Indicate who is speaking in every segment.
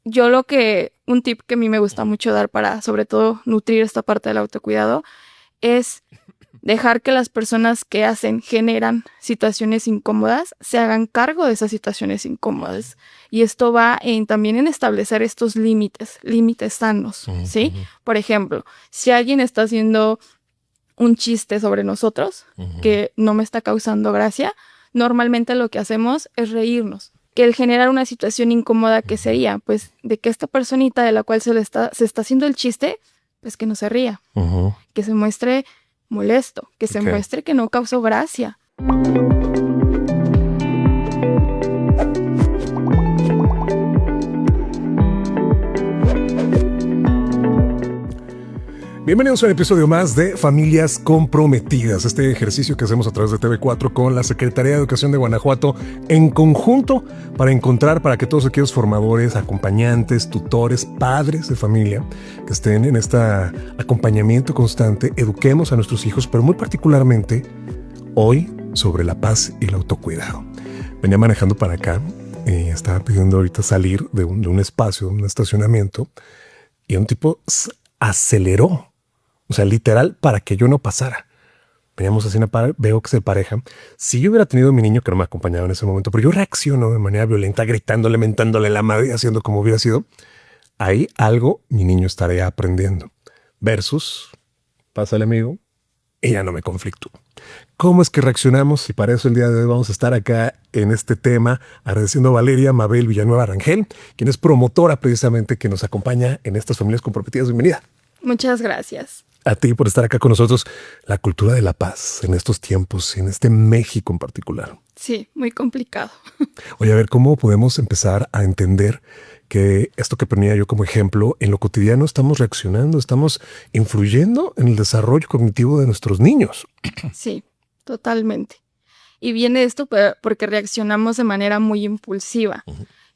Speaker 1: un tip que a mí me gusta mucho dar para, sobre todo, nutrir esta parte del autocuidado, es dejar que las personas que generan situaciones incómodas, se hagan cargo de esas situaciones incómodas. Y esto va también en establecer estos límites sanos, ¿sí? Por ejemplo, si alguien está haciendo un chiste sobre nosotros que no me está causando gracia, normalmente lo que hacemos es reírnos. Que el generar una situación incómoda, que sería, pues, de que esta personita de la cual se está haciendo el chiste, pues que no se ría, que se muestre molesto, que se muestre que no causó gracia.
Speaker 2: Bienvenidos a un episodio más de Familias Comprometidas, este ejercicio que hacemos a través de TV4 con la Secretaría de Educación de Guanajuato en conjunto para que todos aquellos formadores, acompañantes, tutores, padres de familia que estén en este acompañamiento constante, eduquemos a nuestros hijos, pero muy particularmente hoy sobre la paz y el autocuidado. Venía manejando para acá y estaba pidiendo ahorita salir de un espacio, de un estacionamiento, y un tipo aceleró. O sea, literal, para que yo no pasara. Veníamos así, veo que se pareja. Si yo hubiera tenido a mi niño que no me acompañaba en ese momento, pero yo reacciono de manera violenta, gritándole, mentándole la madre, haciendo como hubiera sido, ahí algo mi niño estaría aprendiendo. Versus, pásale amigo, y ya no me conflictúo. ¿Cómo es que reaccionamos? Y para eso el día de hoy vamos a estar acá en este tema agradeciendo a Valeria Mabel Villanueva Rangel, quien es promotora precisamente que nos acompaña en estas Familias Comprometidas. Bienvenida.
Speaker 1: Muchas gracias.
Speaker 2: A ti por estar acá con nosotros. La cultura de la paz en estos tiempos, en este México en particular.
Speaker 1: Sí, muy complicado.
Speaker 2: Oye, a ver, ¿cómo podemos empezar a entender que esto que ponía yo como ejemplo, en lo cotidiano estamos reaccionando, estamos influyendo en el desarrollo cognitivo de nuestros niños?
Speaker 1: Sí, totalmente. Y viene esto porque reaccionamos de manera muy impulsiva.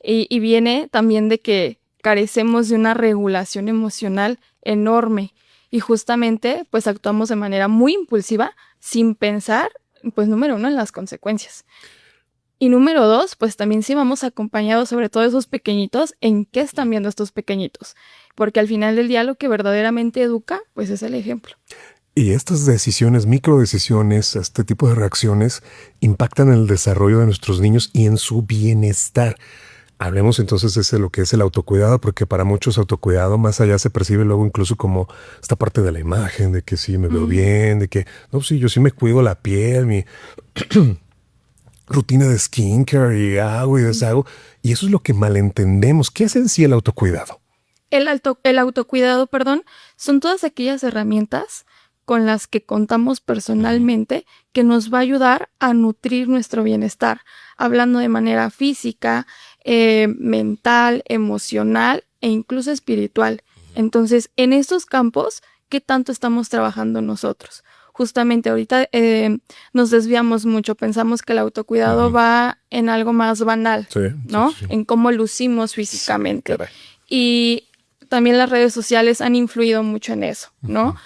Speaker 1: Y viene también de que carecemos de una regulación emocional enorme. Y justamente, pues actuamos de manera muy impulsiva sin pensar, pues número uno, en las consecuencias. Y número dos, pues también si vamos acompañados, sobre todo esos pequeñitos, en qué están viendo estos pequeñitos. Porque al final del día lo que verdaderamente educa, pues es el ejemplo.
Speaker 2: Y estas decisiones, microdecisiones, este tipo de reacciones impactan en el desarrollo de nuestros niños y en su bienestar. Hablemos entonces de lo que es el autocuidado, porque para muchos autocuidado más allá se percibe luego incluso como esta parte de la imagen, de que sí me veo bien, de que no, sí, yo sí me cuido la piel, mi rutina de skincare y hago y deshago. Y eso es lo que malentendemos. ¿Qué es en sí el autocuidado?
Speaker 1: El autocuidado, son todas aquellas herramientas con las que contamos personalmente que nos va a ayudar a nutrir nuestro bienestar, hablando de manera física, mental, emocional e incluso espiritual. Entonces, en estos campos, ¿qué tanto estamos trabajando nosotros? Justamente ahorita nos desviamos mucho, pensamos que el autocuidado va en algo más banal, ¿no? Sí. En cómo lucimos físicamente. Sí, y también las redes sociales han influido mucho en eso, ¿no?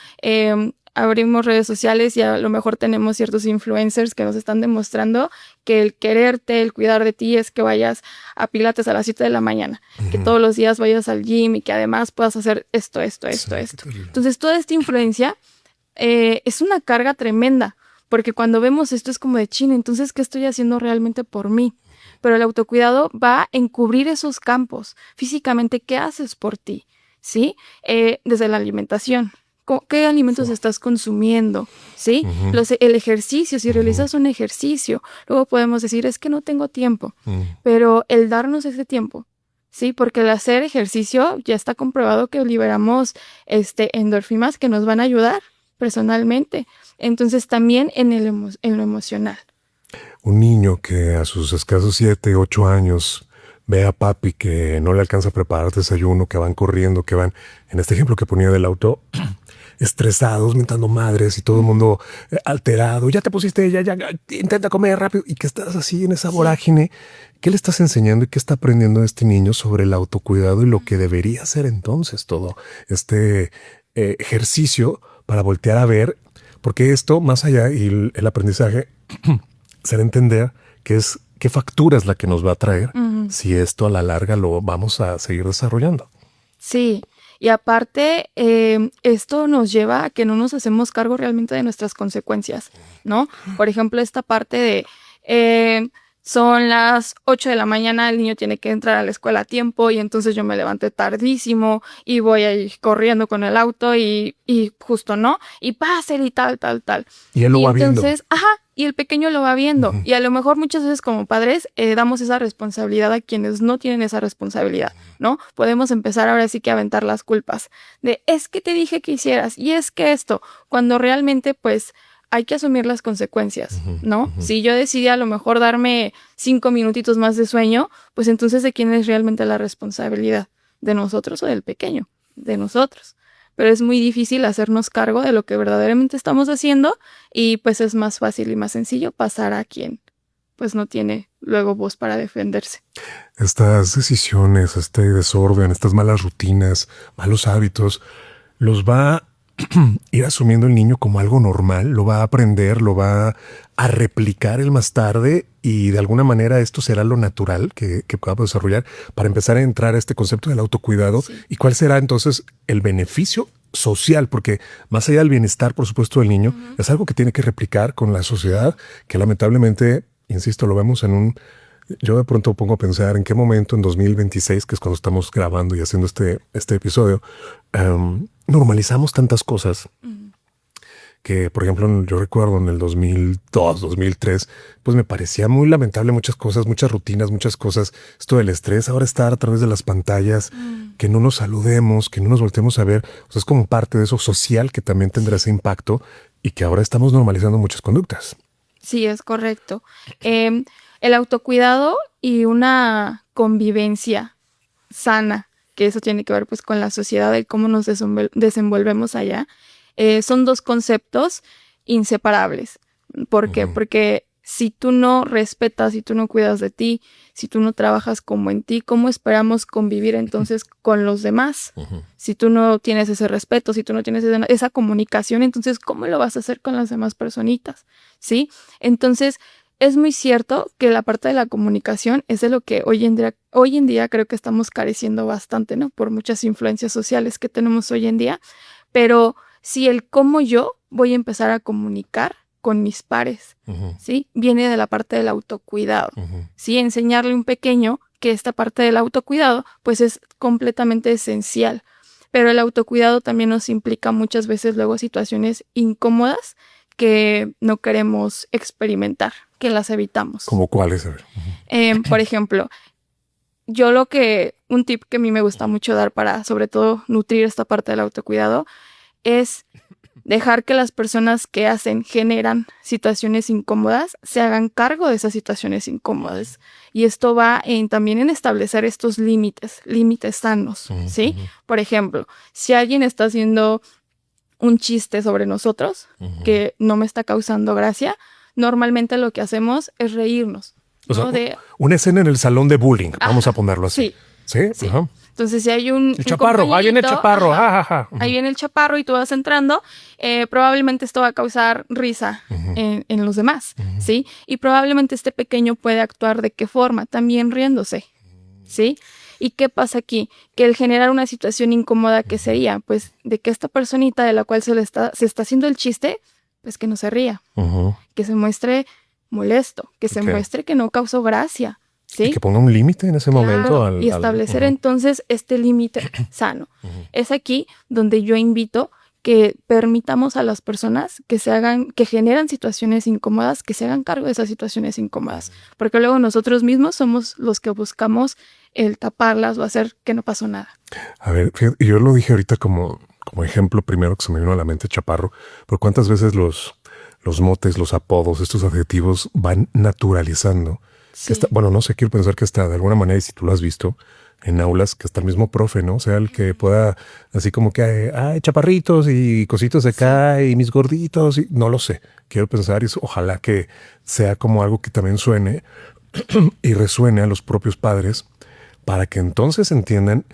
Speaker 1: Abrimos redes sociales y a lo mejor tenemos ciertos influencers que nos están demostrando que el quererte, el cuidar de ti es que vayas a pilates a las 7 de la mañana, que todos los días vayas al gym y que además puedas hacer esto. Entonces, toda esta influencia es una carga tremenda, porque cuando vemos esto es como de chin, entonces, ¿qué estoy haciendo realmente por mí? Pero el autocuidado va a encubrir esos campos. Físicamente, ¿qué haces por ti? ¿Sí? Desde la alimentación. ¿Qué alimentos estás consumiendo? ¿Sí? El ejercicio, si realizas un ejercicio, luego podemos decir, es que no tengo tiempo, pero el darnos ese tiempo, ¿sí? Porque el hacer ejercicio ya está comprobado que liberamos endorfinas que nos van a ayudar personalmente. Entonces también en lo emocional.
Speaker 2: Un niño que a sus escasos 7, 8 años ve a papi que no le alcanza a preparar desayuno, que van corriendo, que van, en este ejemplo que ponía del auto, estresados, mentando madres y todo el mundo alterado. Ya te pusiste, ya, intenta comer rápido. Y que estás así en esa vorágine. ¿Qué le estás enseñando y qué está aprendiendo a este niño sobre el autocuidado y lo que debería ser entonces todo este ejercicio para voltear a ver? Porque esto, más allá y el aprendizaje, será entender que qué factura es la que nos va a traer si esto a la larga lo vamos a seguir desarrollando.
Speaker 1: Sí, y aparte, esto nos lleva a que no nos hacemos cargo realmente de nuestras consecuencias, ¿no? Por ejemplo, esta parte de son las 8 de la mañana, el niño tiene que entrar a la escuela a tiempo y entonces yo me levanté tardísimo y voy ahí corriendo con el auto y justo no, y pásale y tal.
Speaker 2: Y él lo va viendo.
Speaker 1: Entonces, y el pequeño lo va viendo. Y a lo mejor muchas veces como padres damos esa responsabilidad a quienes no tienen esa responsabilidad, ¿no? Podemos empezar ahora sí que a aventar las culpas de es que te dije que hicieras y es que esto, cuando realmente pues hay que asumir las consecuencias, ¿no? Si yo decidí a lo mejor darme 5 minutitos más de sueño, pues entonces ¿de quién es realmente la responsabilidad? ¿De nosotros o del pequeño? De nosotros. Pero es muy difícil hacernos cargo de lo que verdaderamente estamos haciendo y pues es más fácil y más sencillo pasar a quien pues no tiene luego voz para defenderse.
Speaker 2: Estas decisiones, este desorden, estas malas rutinas, malos hábitos, los va ir asumiendo el niño como algo normal, lo va a aprender, lo va a replicar él más tarde y de alguna manera esto será lo natural que podamos desarrollar para empezar a entrar a este concepto del autocuidado. Sí. ¿Y cuál será entonces el beneficio social? Porque más allá del bienestar, por supuesto, del niño, es algo que tiene que replicar con la sociedad, que lamentablemente, insisto, lo vemos en un... Yo de pronto pongo a pensar en qué momento en 2026, que es cuando estamos grabando y haciendo este episodio, normalizamos tantas cosas que, por ejemplo, yo recuerdo en el 2002, 2003, pues me parecía muy lamentable muchas cosas, muchas rutinas, muchas cosas. Esto del estrés, ahora estar a través de las pantallas, que no nos saludemos, que no nos volteemos a ver. O sea, es como parte de eso social que también tendrá ese impacto y que ahora estamos normalizando muchas conductas.
Speaker 1: Sí, es correcto. El autocuidado y una convivencia sana, que eso tiene que ver pues con la sociedad y cómo nos desenvolvemos allá, son dos conceptos inseparables. ¿Por qué? Porque si tú no respetas, si tú no cuidas de ti, si tú no trabajas como en ti, ¿cómo esperamos convivir entonces con los demás? Si tú no tienes ese respeto, si tú no tienes esa comunicación, entonces ¿cómo lo vas a hacer con las demás personitas? ¿Sí? Entonces, es muy cierto que la parte de la comunicación es de lo que hoy en día creo que estamos careciendo bastante, ¿no? Por muchas influencias sociales que tenemos hoy en día. Pero si el cómo yo voy a empezar a comunicar con mis pares, ¿sí? Viene de la parte del autocuidado, ¿sí? Enseñarle a un pequeño que esta parte del autocuidado, pues es completamente esencial. Pero el autocuidado también nos implica muchas veces luego situaciones incómodas que no queremos experimentar, que las evitamos.
Speaker 2: ¿Cómo cuáles? A ver.
Speaker 1: Por ejemplo, un tip que a mí me gusta mucho dar para, sobre todo, nutrir esta parte del autocuidado, es dejar que las personas que generan situaciones incómodas se hagan cargo de esas situaciones incómodas. Y esto va también en establecer estos límites sanos, ¿sí? Por ejemplo, si alguien está haciendo un chiste sobre nosotros que no me está causando gracia, normalmente lo que hacemos es reírnos.
Speaker 2: O sea, una escena en el salón de bullying, vamos a ponerlo así.
Speaker 1: Sí. Ajá. Entonces, si hay el
Speaker 2: chaparro, ahí viene el chaparro.
Speaker 1: Ahí viene el chaparro y tú vas entrando, probablemente esto va a causar risa en los demás, ¿sí? Y probablemente este pequeño puede actuar ¿de qué forma? También riéndose, ¿sí? ¿Y qué pasa aquí? Que el generar una situación incómoda, ¿qué sería? Pues de que esta personita de la cual se está haciendo el chiste, pues que no se ría, que se muestre molesto, que se muestre que no causó gracia, ¿sí?
Speaker 2: Y que ponga un límite en ese momento.
Speaker 1: Y establecer entonces este límite sano. Es aquí donde yo invito que permitamos a las personas que generan situaciones incómodas, que se hagan cargo de esas situaciones incómodas. Porque luego nosotros mismos somos los que buscamos el taparlas o hacer que no pasó nada.
Speaker 2: A ver, fíjate, yo lo dije ahorita como ejemplo primero que se me vino a la mente chaparro, pero ¿cuántas veces los motes, los apodos, estos adjetivos van naturalizando?
Speaker 1: Sí.
Speaker 2: Bueno, no sé, quiero pensar que está de alguna manera, y si tú lo has visto en aulas, que hasta el mismo profe, ¿no? O sea, el que pueda, así como que hay chaparritos y cositos de acá y mis gorditos, y no lo sé. Quiero pensar y ojalá que sea como algo que también suene y resuene a los propios padres para que entonces entiendan.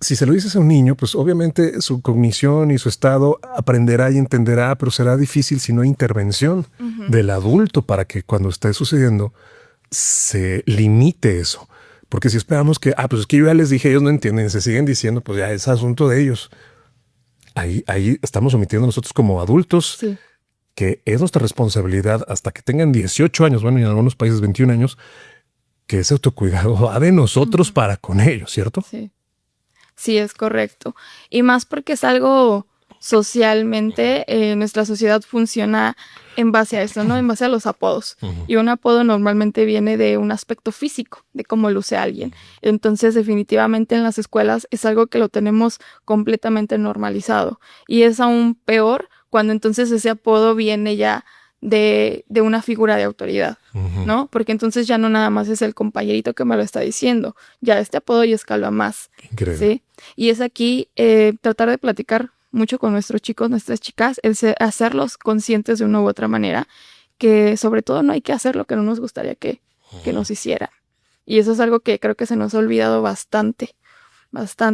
Speaker 2: Si se lo dices a un niño, pues obviamente su cognición y su estado aprenderá y entenderá, pero será difícil si no hay intervención del adulto para que cuando esté sucediendo se limite eso. Porque si esperamos que, pues es que yo ya les dije, ellos no entienden, se siguen diciendo, pues ya es asunto de ellos. Ahí estamos omitiendo nosotros como adultos,
Speaker 1: Sí.
Speaker 2: que es nuestra responsabilidad hasta que tengan 18 años, bueno, y en algunos países 21 años, que ese autocuidado va de nosotros para con ellos, ¿cierto?
Speaker 1: Sí. Sí, es correcto. Y más porque es algo socialmente, nuestra sociedad funciona en base a eso, ¿no? En base a los apodos. Y un apodo normalmente viene de un aspecto físico, de cómo luce alguien. Entonces, definitivamente en las escuelas es algo que lo tenemos completamente normalizado. Y es aún peor cuando entonces ese apodo viene ya de una figura de autoridad, ¿no? Porque entonces ya no nada más es el compañerito que me lo está diciendo, ya este apodo ya escala más.
Speaker 2: Increíble.
Speaker 1: ¿Sí? Y es aquí tratar de platicar mucho con nuestros chicos, nuestras chicas, hacerlos conscientes de una u otra manera, que sobre todo no hay que hacer lo que no nos gustaría que nos hicieran. Y eso es algo que creo que se nos ha olvidado bastante.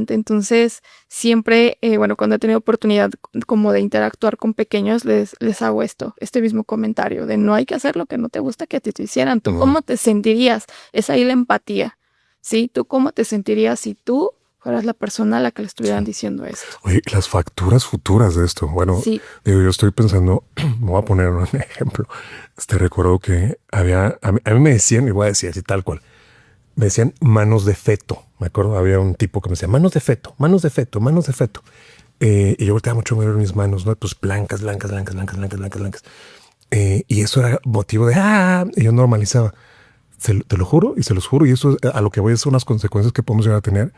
Speaker 1: Entonces, siempre, cuando he tenido oportunidad como de interactuar con pequeños, les hago este mismo comentario de no hay que hacer lo que no te gusta que te hicieran. ¿Tú cómo te sentirías? Es ahí la empatía, ¿sí? ¿Tú cómo te sentirías si tú fueras la persona a la que le estuvieran diciendo esto?
Speaker 2: Oye, las facturas futuras de esto. Bueno,
Speaker 1: Sí.
Speaker 2: yo estoy pensando, me voy a poner un ejemplo. Recuerdo que a mí me decían, y voy a decir así tal cual, me decían manos de feto. Me acuerdo, había un tipo que me decía manos de feto, manos de feto, manos de feto. Y yo volteaba mucho a ver mis manos, ¿no? Pues blancas. Y eso era motivo de, y yo normalizaba. Te lo juro y se los juro. Y eso a lo que voy son las consecuencias que podemos llegar a tener.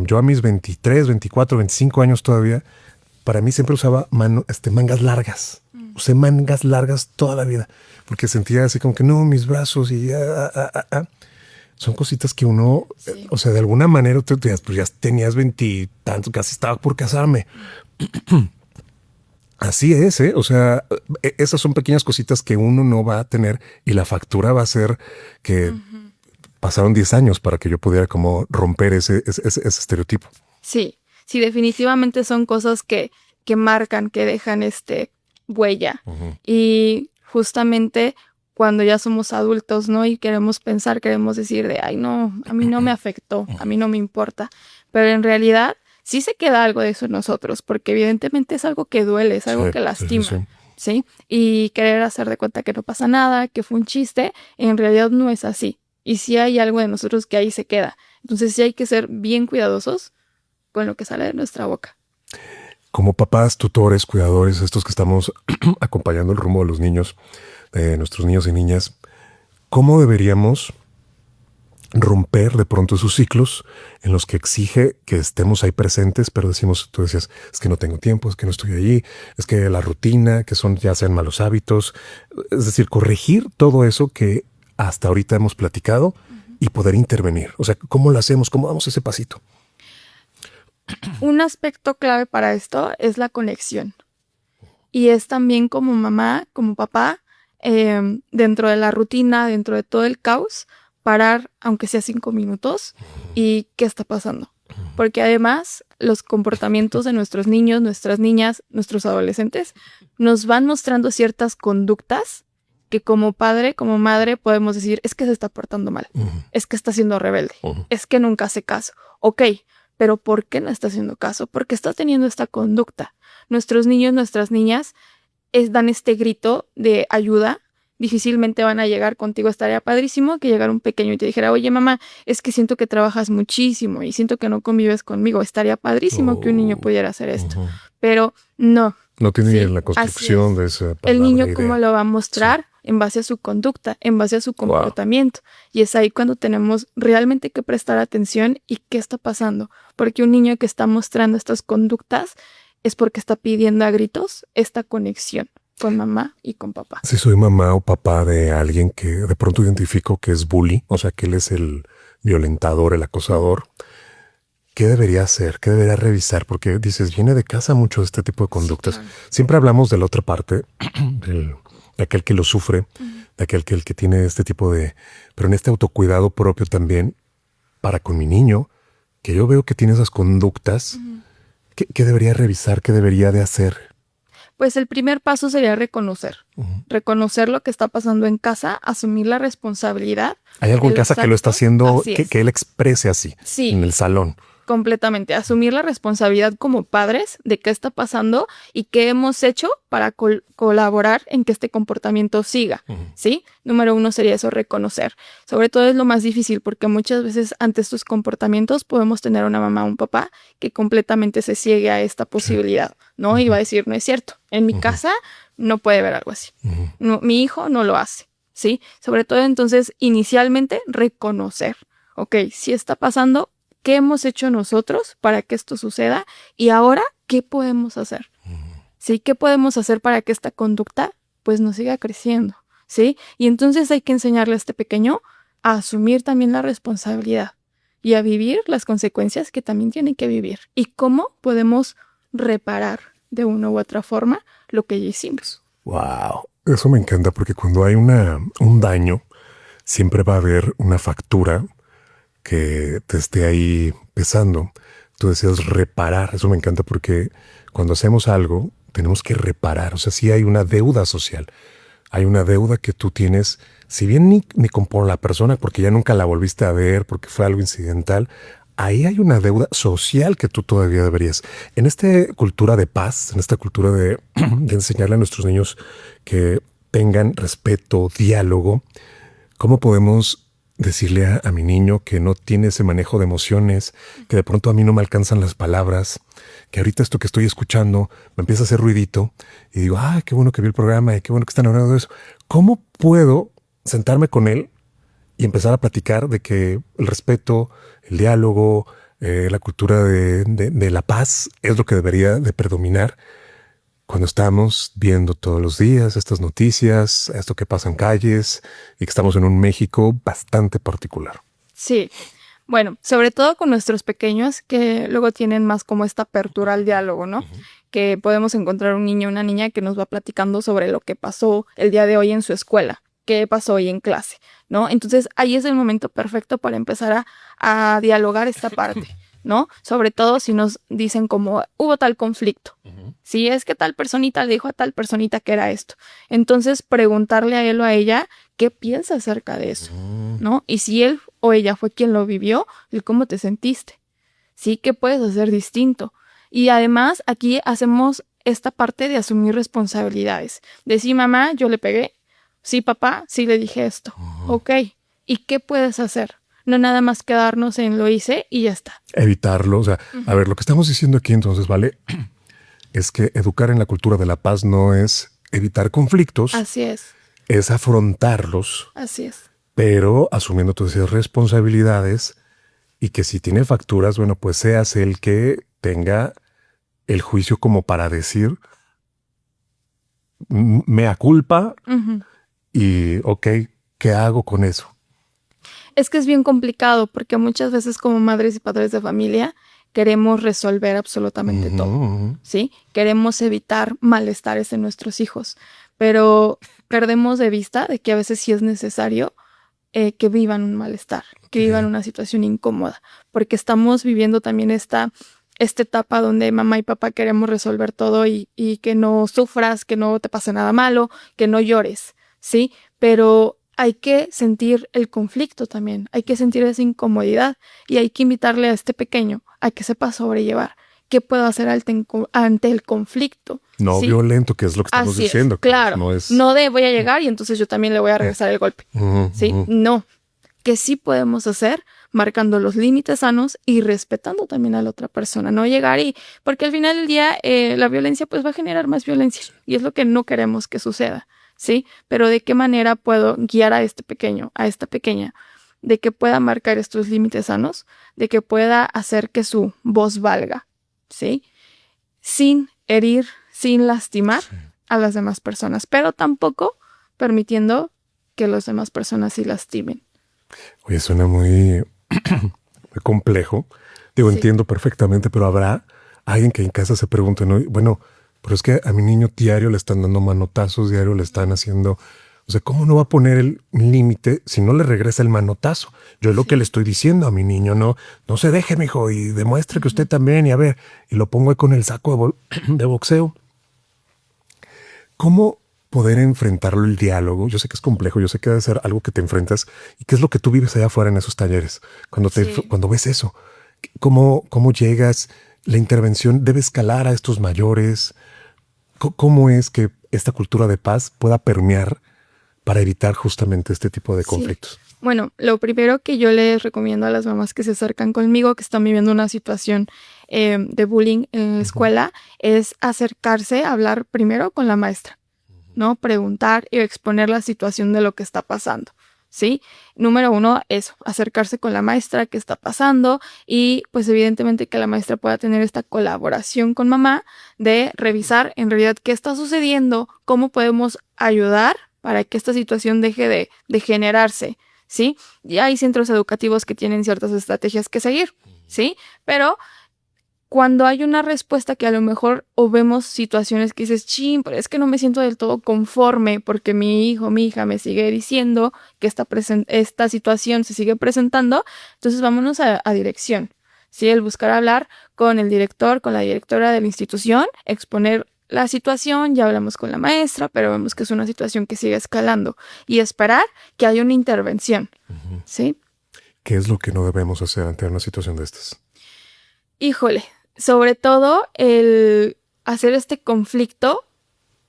Speaker 2: Yo a mis 23, 24, 25 años todavía, para mí siempre usaba mangas largas. Usé mangas largas toda la vida. Porque sentía así como que no, mis brazos y son cositas que uno,
Speaker 1: Sí.
Speaker 2: o sea, de alguna manera tú ya tenías 20 y tantos, casi estaba por casarme. Así es, ¿eh? O sea, esas son pequeñas cositas que uno no va a tener y la factura va a ser que pasaron 10 años para que yo pudiera como romper ese estereotipo.
Speaker 1: Sí, definitivamente son cosas que marcan, que dejan huella. Y justamente cuando ya somos adultos, ¿no? Y queremos decir de, ay, no, a mí no me afectó, a mí no me importa. Pero en realidad sí se queda algo de eso en nosotros, porque evidentemente es algo que duele, es algo que lastima. Sí. Y querer hacer de cuenta que no pasa nada, que fue un chiste, en realidad no es así. Y sí hay algo de nosotros que ahí se queda. Entonces sí hay que ser bien cuidadosos con lo que sale de nuestra boca.
Speaker 2: Como papás, tutores, cuidadores, estos que estamos acompañando el rumbo de los niños, de nuestros niños y niñas, ¿cómo deberíamos romper de pronto esos ciclos en los que exige que estemos ahí presentes, pero decimos, tú decías, es que no tengo tiempo, es que no estoy allí, es que la rutina, que son ya sean malos hábitos, es decir, corregir todo eso que hasta ahorita hemos platicado y poder intervenir? O sea, ¿cómo lo hacemos? ¿Cómo damos ese pasito?
Speaker 1: Un aspecto clave para esto es la conexión. Y es también como mamá, como papá, dentro de la rutina, dentro de todo el caos, parar, aunque sea 5 minutos, y qué está pasando. Porque además, los comportamientos de nuestros niños, nuestras niñas, nuestros adolescentes, nos van mostrando ciertas conductas que como padre, como madre, podemos decir, es que se está portando mal, es que está siendo rebelde, es que nunca hace caso. Ok, pero ¿por qué no está haciendo caso? Porque está teniendo esta conducta. Nuestros niños, nuestras niñas dan este grito de ayuda. Difícilmente van a llegar contigo. Estaría padrísimo que llegara un pequeño y te dijera, oye mamá, es que siento que trabajas muchísimo y siento que no convives conmigo. Estaría padrísimo que un niño pudiera hacer esto. Pero no.
Speaker 2: No tiene la construcción de esa palabra.
Speaker 1: El niño cómo lo va a mostrar en base a su conducta, en base a su comportamiento. Y es ahí cuando tenemos realmente que prestar atención y qué está pasando. Porque un niño que está mostrando estas conductas es porque está pidiendo a gritos esta conexión con mamá y con papá.
Speaker 2: Si soy mamá o papá de alguien que de pronto identifico que es bully, o sea, que él es el violentador, el acosador, ¿qué debería hacer? ¿Qué debería revisar? Porque dices, viene de casa mucho de este tipo de conductas. Sí, claro. Siempre hablamos de la otra parte, de aquel que lo sufre, de aquel que tiene este tipo de... Pero en este autocuidado propio también, para con mi niño, que yo veo que tiene esas conductas, ¿qué debería revisar? ¿Qué debería de hacer?
Speaker 1: Pues el primer paso sería reconocer. Reconocer lo que está pasando en casa, asumir la responsabilidad.
Speaker 2: ¿Hay algo en casa que lo está haciendo, que él exprese así en el salón?
Speaker 1: Completamente. Asumir la responsabilidad como padres de qué está pasando y qué hemos hecho para colaborar en que este comportamiento siga, ¿sí? Número 1 sería eso, reconocer. Sobre todo es lo más difícil porque muchas veces ante estos comportamientos podemos tener una mamá o un papá que completamente se ciegue a esta posibilidad, ¿no? Y va a decir, no es cierto, en mi casa no puede haber algo así. No, mi hijo no lo hace, ¿sí? Sobre todo entonces, inicialmente, reconocer. Ok, si está pasando, ¿qué hemos hecho nosotros para que esto suceda? Y ahora, ¿qué podemos hacer? ¿Sí? ¿Qué podemos hacer para que esta conducta pues no siga creciendo? ¿Sí? Y entonces hay que enseñarle a este pequeño a asumir también la responsabilidad y a vivir las consecuencias que también tiene que vivir. Y cómo podemos reparar de una u otra forma lo que ya hicimos.
Speaker 2: ¡Wow! Eso me encanta porque cuando hay un daño, siempre va a haber una factura que te esté ahí pesando. Tú deseas reparar. Eso me encanta porque cuando hacemos algo tenemos que reparar. O sea, sí hay una deuda social. Hay una deuda que tú tienes, si bien ni con por la persona, porque ya nunca la volviste a ver, porque fue algo incidental. Ahí hay una deuda social que tú todavía deberías. En esta cultura de paz, en esta cultura de enseñarle a nuestros niños que tengan respeto, diálogo, ¿cómo podemos decirle a mi niño que no tiene ese manejo de emociones, que de pronto a mí no me alcanzan las palabras, que ahorita esto que estoy escuchando me empieza a hacer ruidito y digo, qué bueno que vi el programa y qué bueno que están hablando de eso? ¿Cómo puedo sentarme con él y empezar a platicar de que el respeto, el diálogo, la cultura de la paz es lo que debería de predominar cuando estamos viendo todos los días estas noticias, esto que pasa en calles y que estamos en un México bastante particular?
Speaker 1: Sí, bueno, sobre todo con nuestros pequeños que luego tienen más como esta apertura al diálogo, ¿no? Que podemos encontrar un niño o una niña que nos va platicando sobre lo que pasó el día de hoy en su escuela, qué pasó hoy en clase, ¿no? Entonces ahí es el momento perfecto para empezar a dialogar esta parte, ¿no? Sobre todo si nos dicen como hubo tal conflicto. Si es que tal personita le dijo a tal personita que era esto. Entonces preguntarle a él o a ella qué piensa acerca de eso, ¿no? Y si él o ella fue quien lo vivió, el cómo te sentiste. Sí, ¿qué puedes hacer distinto? Y además aquí hacemos esta parte de asumir responsabilidades. De sí, mamá, yo le pegué. Sí, papá, sí le dije esto. Ok, ¿y qué puedes hacer? No nada más quedarnos en lo hice y ya está.
Speaker 2: Evitarlo. O sea, a ver, lo que estamos diciendo aquí entonces, ¿vale? Es que educar en la cultura de la paz no es evitar conflictos.
Speaker 1: Así es.
Speaker 2: Es afrontarlos.
Speaker 1: Así es.
Speaker 2: Pero asumiendo todas esas responsabilidades y que si tiene facturas, bueno, pues seas el que tenga el juicio como para decir mea culpa y ok, ¿qué hago con eso?
Speaker 1: Es que es bien complicado porque muchas veces como madres y padres de familia queremos resolver absolutamente todo, ¿sí? Queremos evitar malestares en nuestros hijos, pero perdemos de vista de que a veces sí es necesario que vivan un malestar, que vivan una situación incómoda, porque estamos viviendo también esta etapa donde mamá y papá queremos resolver todo y que no sufras, que no te pase nada malo, que no llores, ¿sí? Pero hay que sentir el conflicto también, hay que sentir esa incomodidad y hay que invitarle a este pequeño a que sepa sobrellevar. ¿Qué puedo hacer ante el conflicto?
Speaker 2: No violento, que es lo que estamos diciendo.
Speaker 1: Claro, no de voy a llegar y entonces yo también le voy a regresar el golpe. ¿Sí? No, que sí podemos hacer marcando los límites sanos y respetando también a la otra persona. No llegar porque al final del día la violencia pues va a generar más violencia y es lo que no queremos que suceda. ¿Sí? Pero ¿de qué manera puedo guiar a este pequeño, a esta pequeña? De que pueda marcar estos límites sanos, de que pueda hacer que su voz valga, ¿sí? Sin herir, sin lastimar a las demás personas, pero tampoco permitiendo que las demás personas sí lastimen.
Speaker 2: Oye, suena muy, muy complejo. Digo, entiendo perfectamente, pero habrá alguien que en casa se pregunte, ¿no? Bueno, pero es que a mi niño diario le están dando manotazos, diario le están haciendo... O sea, ¿cómo no va a poner el límite si no le regresa el manotazo? Yo es lo que le estoy diciendo a mi niño, no se deje, mijo, y demuestre que usted también, y a ver, y lo pongo ahí con el saco de boxeo. ¿Cómo poder enfrentarlo el diálogo? Yo sé que es complejo, yo sé que debe ser algo que te enfrentas y qué es lo que tú vives allá afuera en esos talleres. Cuando ves eso, ¿cómo llegas? La intervención debe escalar a estos mayores. ¿Cómo es que esta cultura de paz pueda permear para evitar justamente este tipo de conflictos?
Speaker 1: Bueno, lo primero que yo les recomiendo a las mamás que se acercan conmigo, que están viviendo una situación de bullying en la escuela, es acercarse a hablar primero con la maestra, ¿no? Preguntar y exponer la situación de lo que está pasando, ¿sí? Número 1, eso, acercarse con la maestra, qué está pasando, y pues evidentemente que la maestra pueda tener esta colaboración con mamá de revisar en realidad qué está sucediendo, cómo podemos ayudar para que esta situación deje de generarse, ¿sí? Ya hay centros educativos que tienen ciertas estrategias que seguir, ¿sí? Pero cuando hay una respuesta que a lo mejor o vemos situaciones que dices, chin, pero es que no me siento del todo conforme porque mi hijo, mi hija me sigue diciendo que esta situación se sigue presentando, entonces vámonos a dirección, ¿sí? El buscar hablar con el director, con la directora de la institución, exponer la situación, ya hablamos con la maestra, pero vemos que es una situación que sigue escalando y esperar que haya una intervención, ¿sí?
Speaker 2: ¿Qué es lo que no debemos hacer ante una situación de estas?
Speaker 1: Híjole, sobre todo el hacer este conflicto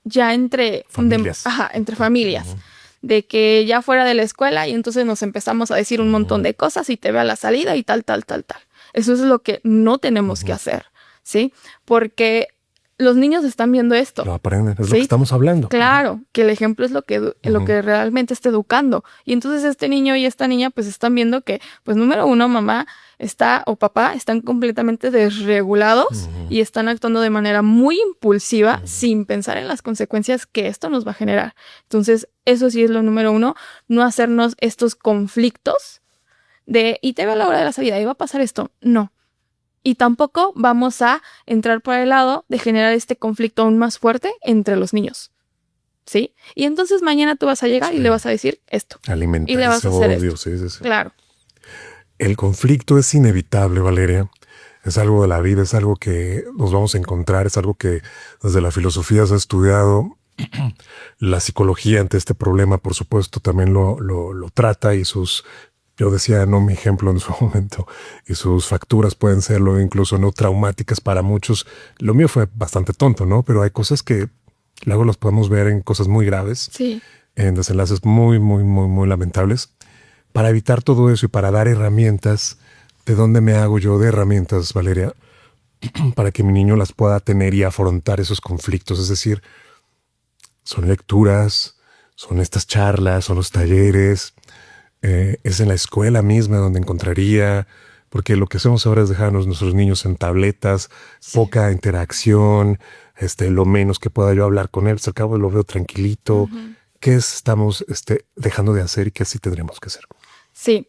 Speaker 1: ya entre
Speaker 2: familias.
Speaker 1: Entre familias. De que ya fuera de la escuela y entonces nos empezamos a decir un montón de cosas y te ve a la salida y tal. Eso es lo que no tenemos que hacer, ¿sí? Porque los niños están viendo esto.
Speaker 2: Lo aprenden, es
Speaker 1: ¿sí?
Speaker 2: lo que estamos hablando.
Speaker 1: Claro, que el ejemplo es lo que realmente está educando. Y entonces este niño y esta niña pues están viendo que, pues número 1, mamá o papá están completamente desregulados y están actuando de manera muy impulsiva sin pensar en las consecuencias que esto nos va a generar. Entonces, eso sí es lo número 1, no hacernos estos conflictos y te veo a la hora de la salida y va a pasar esto. No. Y tampoco vamos a entrar por el lado de generar este conflicto aún más fuerte entre los niños, ¿sí? Y entonces mañana tú vas a llegar y le vas a decir esto.
Speaker 2: Alimentar
Speaker 1: y le vas a hacer esto.
Speaker 2: Sí.
Speaker 1: Claro.
Speaker 2: El conflicto es inevitable, Valeria. Es algo de la vida, es algo que nos vamos a encontrar, es algo que desde la filosofía se ha estudiado. La psicología ante este problema, por supuesto, también lo trata y yo decía, no mi ejemplo en su momento, y sus facturas pueden serlo incluso no traumáticas para muchos. Lo mío fue bastante tonto, ¿no? Pero hay cosas que luego las podemos ver en cosas muy graves, en desenlaces muy, muy, muy, muy lamentables. Para evitar todo eso y para dar herramientas, ¿de dónde me hago yo de herramientas, Valeria? Para que mi niño las pueda tener y afrontar esos conflictos. Es decir, son lecturas, son estas charlas, son los talleres, es en la escuela misma donde encontraría, porque lo que hacemos ahora es dejarnos nuestros niños en tabletas, poca interacción, lo menos que pueda yo hablar con él, al cabo lo veo tranquilito. ¿Qué estamos dejando de hacer y qué sí tendremos que hacer?
Speaker 1: Sí,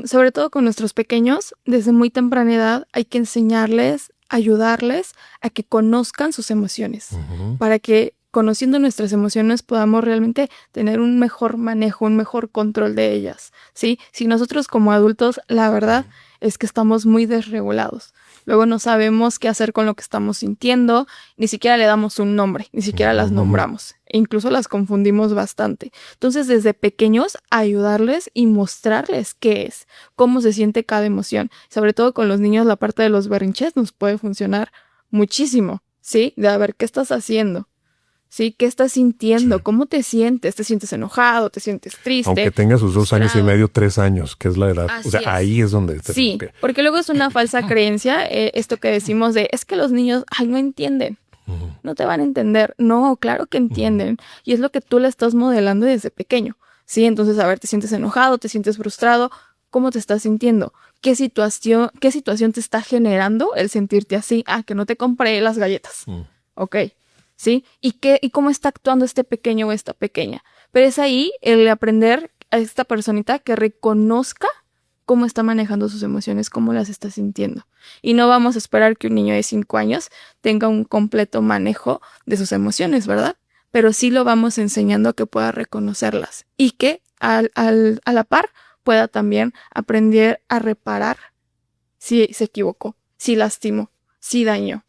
Speaker 1: sobre todo con nuestros pequeños, desde muy temprana edad hay que enseñarles, ayudarles a que conozcan sus emociones, para que conociendo nuestras emociones podamos realmente tener un mejor manejo, un mejor control de ellas, ¿sí? Si nosotros como adultos, la verdad es que estamos muy desregulados. Luego no sabemos qué hacer con lo que estamos sintiendo, ni siquiera le damos un nombre, ni siquiera las nombramos, e incluso las confundimos bastante. Entonces, desde pequeños, ayudarles y mostrarles qué es, cómo se siente cada emoción. Sobre todo con los niños, la parte de los berrinches nos puede funcionar muchísimo, ¿sí? De a ver, ¿qué estás haciendo? ¿Sí? ¿Qué estás sintiendo?
Speaker 2: Sí.
Speaker 1: ¿Cómo te sientes? ¿Te sientes enojado? ¿Te sientes triste?
Speaker 2: Aunque tenga sus 2 años y medio, 3 años, que es la edad.
Speaker 1: Así
Speaker 2: o sea,
Speaker 1: es.
Speaker 2: ahí es donde...
Speaker 1: Sí, porque luego es una falsa creencia esto que decimos de, es que los niños, no entienden. No te van a entender. No, claro que entienden. Y es lo que tú le estás modelando desde pequeño. Sí, entonces, a ver, ¿te sientes enojado? ¿Te sientes frustrado? ¿Cómo te estás sintiendo? ¿Qué situación te está generando el sentirte así? Que no te compré las galletas. Ok. ¿Sí? ¿Y cómo está actuando este pequeño o esta pequeña? Pero es ahí el aprender a esta personita que reconozca cómo está manejando sus emociones, cómo las está sintiendo. Y no vamos a esperar que un niño de 5 años tenga un completo manejo de sus emociones, ¿verdad? Pero sí lo vamos enseñando a que pueda reconocerlas y que a la par pueda también aprender a reparar si se equivocó, si lastimó, si dañó.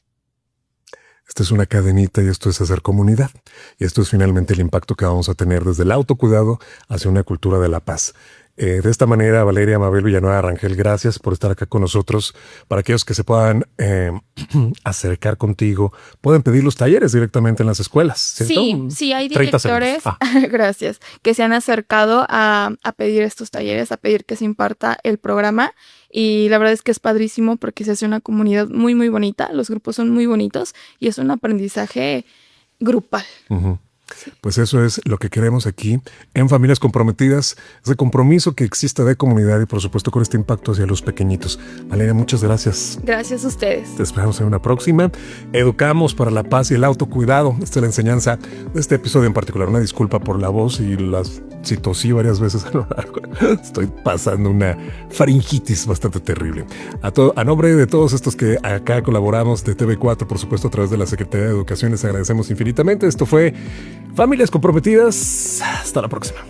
Speaker 2: Esta es una cadenita y esto es hacer comunidad. Y esto es finalmente el impacto que vamos a tener desde el autocuidado hacia una cultura de la paz. De esta manera, Valeria Mabel Villanueva Rangel, gracias por estar acá con nosotros. Para aquellos que se puedan acercar contigo, pueden pedir los talleres directamente en las escuelas, ¿cierto?
Speaker 1: Sí, hay directores, gracias, que se han acercado a pedir estos talleres, a pedir que se imparta el programa. Y la verdad es que es padrísimo porque se hace una comunidad muy, muy bonita. Los grupos son muy bonitos y es un aprendizaje grupal.
Speaker 2: Uh-huh. Pues eso es lo que queremos aquí en Familias Comprometidas, ese compromiso que existe de comunidad y por supuesto con este impacto hacia los pequeñitos. Valeria, muchas gracias.
Speaker 1: Gracias a ustedes.
Speaker 2: Te esperamos en una próxima. Educamos para la paz y el autocuidado. Esta es la enseñanza de este episodio en particular. Una disculpa por la voz y las tosí varias veces a lo largo. Estoy pasando una faringitis bastante terrible. A nombre de todos estos que acá colaboramos de TV4, por supuesto a través de la Secretaría de Educación, les agradecemos infinitamente. Esto fue Familias Comprometidas. Hasta la próxima.